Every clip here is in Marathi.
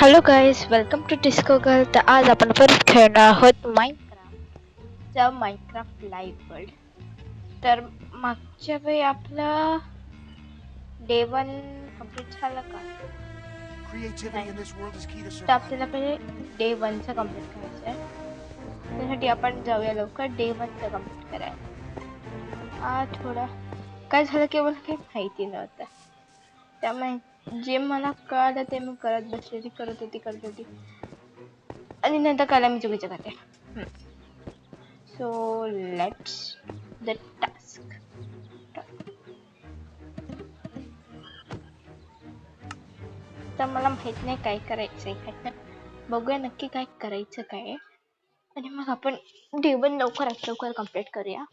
Hello guys, welcome to disco girl. तर आज आपण परत खेळणार आहोत माइनक्राफ्टचा माइनक्राफ्ट लाईव्ह वर्ल्ड. तर मागच्या वेळी आपला डे 1 कंप्लीट झाला का? तर आपल्याला पहिले डे 1चं कंप्लीट करायचं आहे. त्यासाठी आपण जाऊया लवकर डे 1चं कंप्लीट करायला. थोडं काय झालं की मला काही माहिती नव्हतं, त्यामुळे जे मला कळालं ते मी करत होती आणि नंतर कळलं मी चुकीचं करते. So let's the task. तर मला माहित नाही काय करायचंय, काय बघूया नक्की काय करायचं काय, आणि मग आपण डे 1 लवकर कंप्लीट करूया.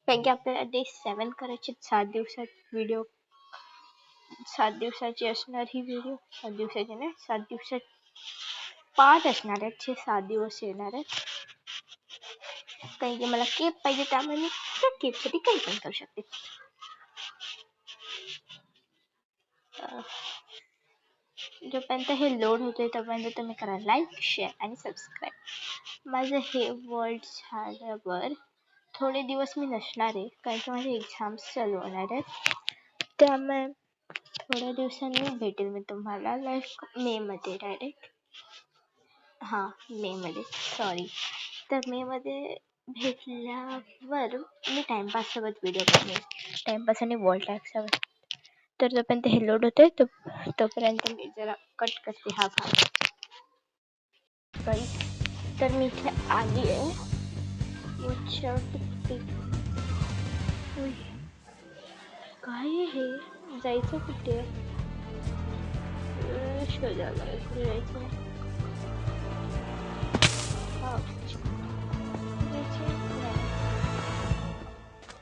कारण की आपल्याला डे 7 करायचे 7 दिवसात व्हिडिओ. 7 दिवसाची असणार ही व्हिडिओ. 7 दिवसाची नाही, 7 दिवसात पाच असणार आहेत, 7 दिवस येणार आहेत. कारण की मला केक पाहिजे, त्यामुळे मी त्या केकसाठी काही पण करू शकते. जोपर्यंत हे लोड होते तोपर्यंत तुम्ही करा लाईक, शेअर आणि सबस्क्राईब. माझं हे वर्ल्ड झाल्यावर थोडे दिवस मी नसणार आहे, कारण की माझे एक्झाम्स चालू होणार आहेत. त्यामुळे थोड्या दिवसांनी भेटेल मी तुम्हाला, लाईक मे मध्ये डायरेक्ट. मे मध्ये, सॉरी. तर मे मध्ये भेटल्यावर मी टाइमपास सोबत व्हिडिओ बनवेल, टाइमपास आणि वर्ल्ड टॅग सोबत. तर जोपर्यंत हे लोड होते तोपर्यंत मी जरा कट करते हा भाग. तर मी इथे आली आहे. काय हे, जायचं कुठे? शोधायला कुठे जायचं?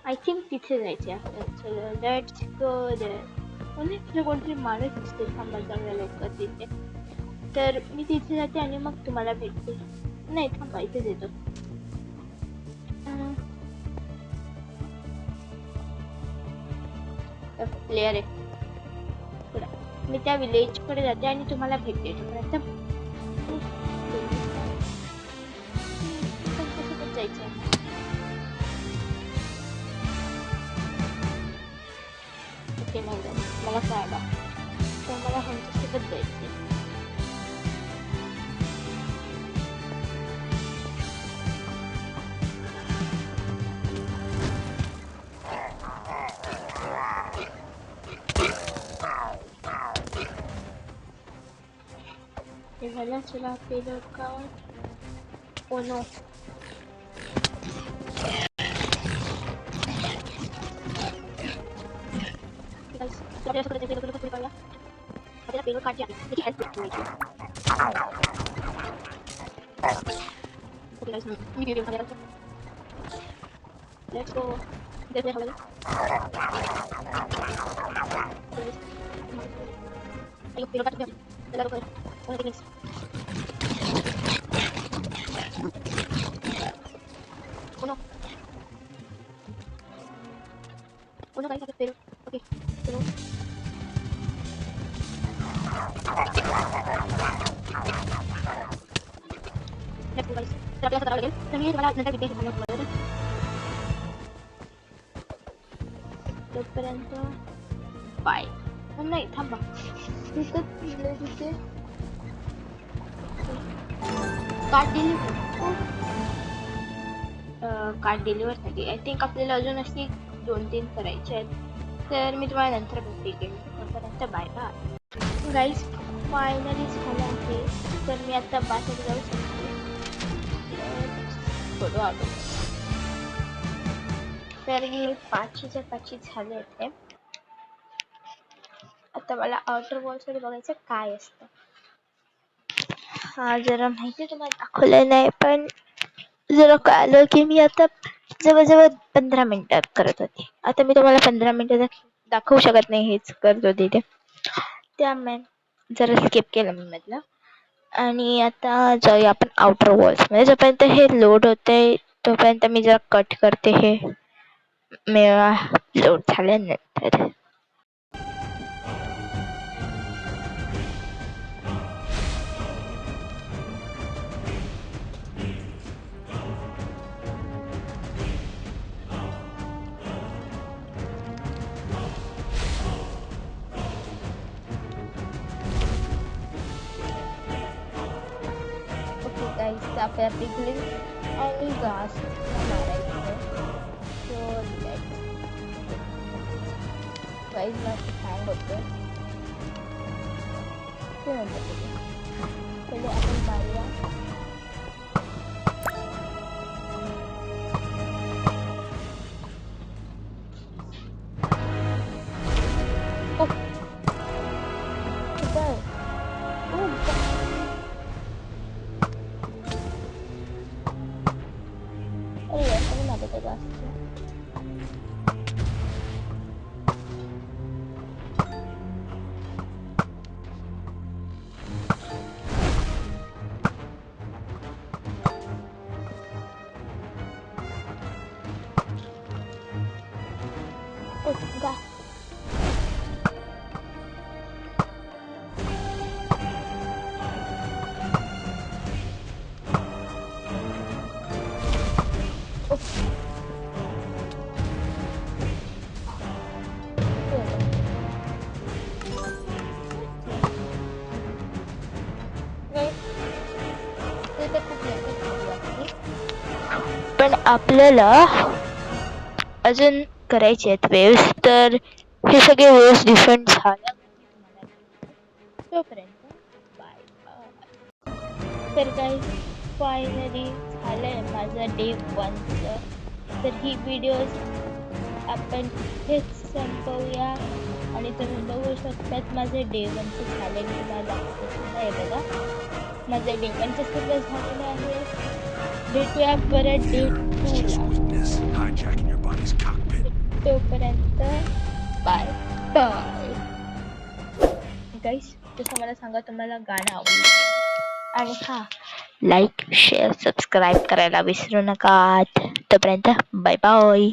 आय थिंक तिथे जायचे आपल्याला. Let's go there. मला कोणतरी माणूस दिसते, थांबा चांगल्या लवकर तिथे. तर मी तिथे जाते आणि मग तुम्हाला भेटते. नाही थांबा, इथेच येतो. प्लेअर आहे, मी त्या विलेज कडे जाते आणि तुम्हाला भेटते. तोपर्यंत जायचं ओके, नाही जायचं मला कळालं. तर मला ह्यांच्यासोबत जायचं. हे झालं, चला पेलो का. ओ नो, पेलो काढली आहे, त्याची हेल्प करायची. मी व्हिडिओ मध्ये लेट्स गो. देख ले ये पेलो काट दिया, चला लवकर. उनो उनो काय करते पेलो. ओके पेलो लेट्स गो गाइस. तर आपल्याला करावं लागेल, तर मी तुम्हाला नंतर डिटेल्स सांगणार. तोपर्यंत बाय. नाही थांबा, तिथे कार्ड डिलिव्हर साठी आय थिंक आपल्याला अजून अशी 2-3 करायचे आहेत. तर मी तुम्हाला नंतर भेटते. तोपर्यंत बाय बाय गाईज. फायनली झालं आहे, तर मी आता बाहेर जाऊ शकते. फोटो आलो. तर मी 5च्या 5 झाले होते. आता मला आउटर वॉल्स मध्ये बघायचं काय असतं. जरा माहिती तुम्हाला दाखवलं नाही, पण जरा कळलं की मी आता जवळजवळ 15 मिनिटात करत होते. आता मी तुम्हाला 15 मिनिटं दाखवू शकत नाही, हेच करत होते ते. त्यामुळे जरा स्किप केलं मी मधलं. आणि आता जाऊया आपण आउटर वॉल्स मध्ये. जोपर्यंत हे लोड होते तोपर्यंत मी जरा कट करते. हे लोड झाल्यानंतर चाफ्या पिकली आणि घास मारायचं. सो गाईज मस्त हँग होतं ते नंतर पहिले आपण मारूया. पण आपल्याला अजून करायचे आहेत वेव्स, तर हे सगळे वेव्स डिफरंट झाल्या तोपर्यंत बाय बाय. तर काही फायनली झालंय माझं डे 1चं. तर ही व्हिडिओज आपण इथेच संपवूया आणि तुम्ही बघू शकतात माझं डे 1चं झालंय. मी तुम्हाला दाखवते आहे बघा, माझं डे 1चं सुद्धा झालेलं आहे. भेटूया परत डे 2ला. तोपर्यंत बाय बाय. गाईस तसं मला सांगा तुम्हाला गाणं आवडलं आणि हा लाईक शेअर सबस्क्राईब करायला विसरू नका. तोपर्यंत बाय बाय.